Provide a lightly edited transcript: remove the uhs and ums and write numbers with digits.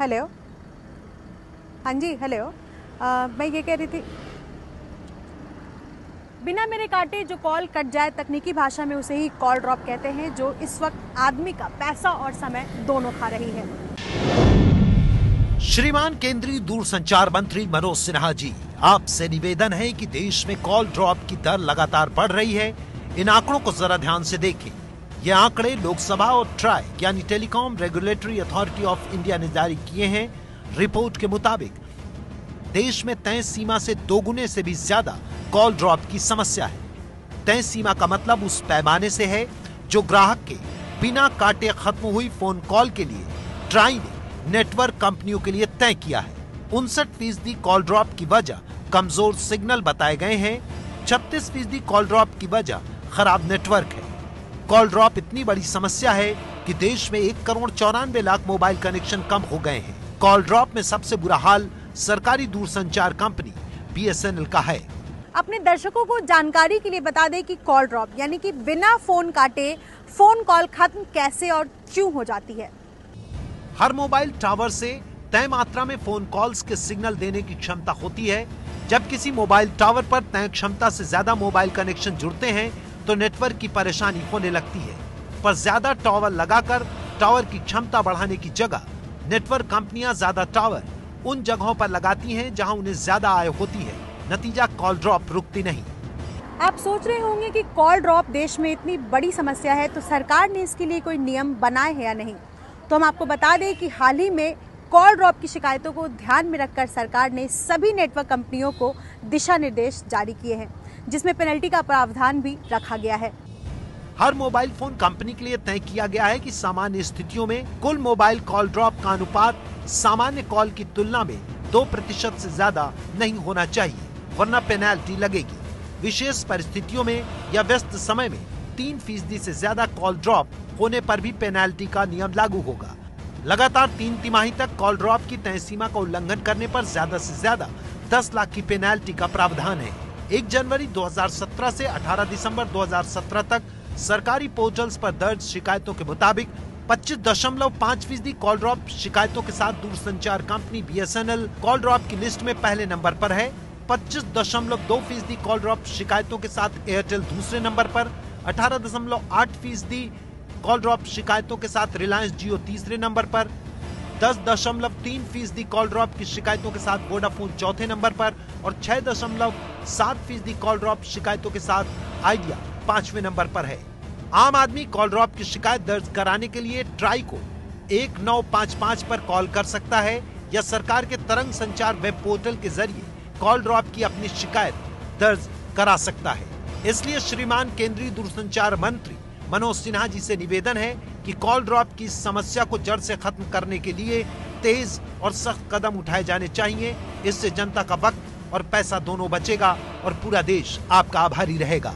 Hello. हाँ जी, hello. मैं ये कह रही थी, बिना मेरे काटे जो कॉल कट जाए, तकनीकी भाषा में उसे ही कॉल ड्रॉप कहते हैं, जो इस वक्त आदमी का पैसा और समय दोनों खा रही है। श्रीमान केंद्रीय दूरसंचार मंत्री मनोज सिन्हा जी, आपसे निवेदन है कि देश में कॉल ड्रॉप की दर लगातार बढ़ रही है। इन आंकड़ों को जरा ध्यान से देखें। ये आंकड़े लोकसभा और ट्राई यानी telecom regulatory authority of India ने जारी किए हैं। रिपोर्ट के मुताबिक देश में तय सीमा से दोगुने से भी ज्यादा कॉल ड्रॉप की समस्या है। तय सीमा का मतलब उस पैमाने से है जो ग्राहक के बिना काटे खत्म हुई फोन कॉल के लिए ट्राई ने नेटवर्क कंपनियों के लिए तय किया है। 59% कॉल ड्रॉप की वजह कमजोर सिग्नल बताए गए हैं। 36% कॉल ड्रॉप की वजह खराब नेटवर्क है। कॉल ड्रॉप इतनी बड़ी समस्या है कि देश में 1,94,00,000 मोबाइल कनेक्शन कम हो गए हैं। कॉल ड्रॉप में सबसे बुरा हाल सरकारी दूरसंचार कंपनी BSNL का है। अपने दर्शकों को जानकारी के लिए बता दें कि कॉल ड्रॉप यानी कि बिना फोन काटे फोन कॉल खत्म कैसे और क्यों हो जाती है। हर मोबाइल टावर से तय मात्रा में फोन कॉल्स के सिग्नल देने की क्षमता होती है। जब किसी मोबाइल टावर पर तय क्षमता से ज्यादा मोबाइल कनेक्शन जुड़ते हैं तो नेटवर्क की परेशानी होने लगती है। पर ज्यादा टावर लगाकर टावर की क्षमता बढ़ाने की जगह नेटवर्क कंपनियां ज्यादा टावर उन जगहों पर लगाती हैं जहां उन्हें ज्यादा आय होती है। नतीजा कॉल ड्रॉप रुकती नहीं। आप सोच रहे होंगे कि कॉल ड्रॉप देश में इतनी बड़ी समस्या है तो सरकार ने इसके लिए कोई नियम बनाए हैं या नहीं। तो हम आपको बता दें कि हाल ही में कॉल ड्रॉप की शिकायतों को ध्यान में रखकर सरकार ने सभी नेटवर्क कंपनियों को दिशा निर्देश जारी किए हैं, जिसमें पेनल्टी का प्रावधान भी रखा गया है। हर मोबाइल फोन कंपनी के लिए तय किया गया है कि सामान्य स्थितियों में कुल मोबाइल कॉल ड्रॉप का अनुपात सामान्य कॉल की तुलना में 2% से ज्यादा नहीं होना चाहिए, वरना पेनल्टी लगेगी। विशेष परिस्थितियों में या व्यस्त समय में 3% से ज्यादा कॉल ड्रॉप होने पर भी पेनल्टी का नियम लागू होगा। लगातार 3 तिमाही तक कॉल ड्रॉप की तय सीमा का उल्लंघन करने पर ज्यादा से ज्यादा 10 लाख की पेनल्टी का प्रावधान है। 1 जनवरी 2017 से 18 दिसंबर 2017 तक सरकारी पोर्टल्स पर दर्ज शिकायतों के मुताबिक 25.5% कॉल ड्रॉप शिकायतों के साथ दूरसंचार कंपनी BSNL कॉल ड्रॉप की लिस्ट में पहले नंबर पर है। 25.2% कॉल ड्रॉप शिकायतों के साथ एयरटेल दूसरे नंबर पर, 18.8% कॉल ड्रॉप शिकायतों के साथ रिलायंस जियो तीसरे नंबर पर, 10.3% कॉल ड्रॉप की शिकायतों के साथ वोडाफोन चौथे नंबर पर और 6.7% कॉल ड्रॉप शिकायतों के साथ आइडिया 5वें नंबर पर है। आम आदमी कॉल ड्रॉप की शिकायत दर्ज कराने के लिए ट्राई को 1955 पर कॉल कर सकता है या सरकार के तरंग संचार वेब पोर्टल के जरिए कॉल ड्रॉप की अपनी शिकायत दर्ज करा सकता है। इसलिए श्रीमान केंद्रीय दूरसंचार मंत्री मनोज सिन्हा जी से निवेदन है कि कॉल ड्रॉप की समस्या को जड़ से खत्म करने के लिए तेज और सख्त कदम उठाए जाने चाहिए। इससे जनता का वक्त और पैसा दोनों बचेगा और पूरा देश आपका आभारी रहेगा।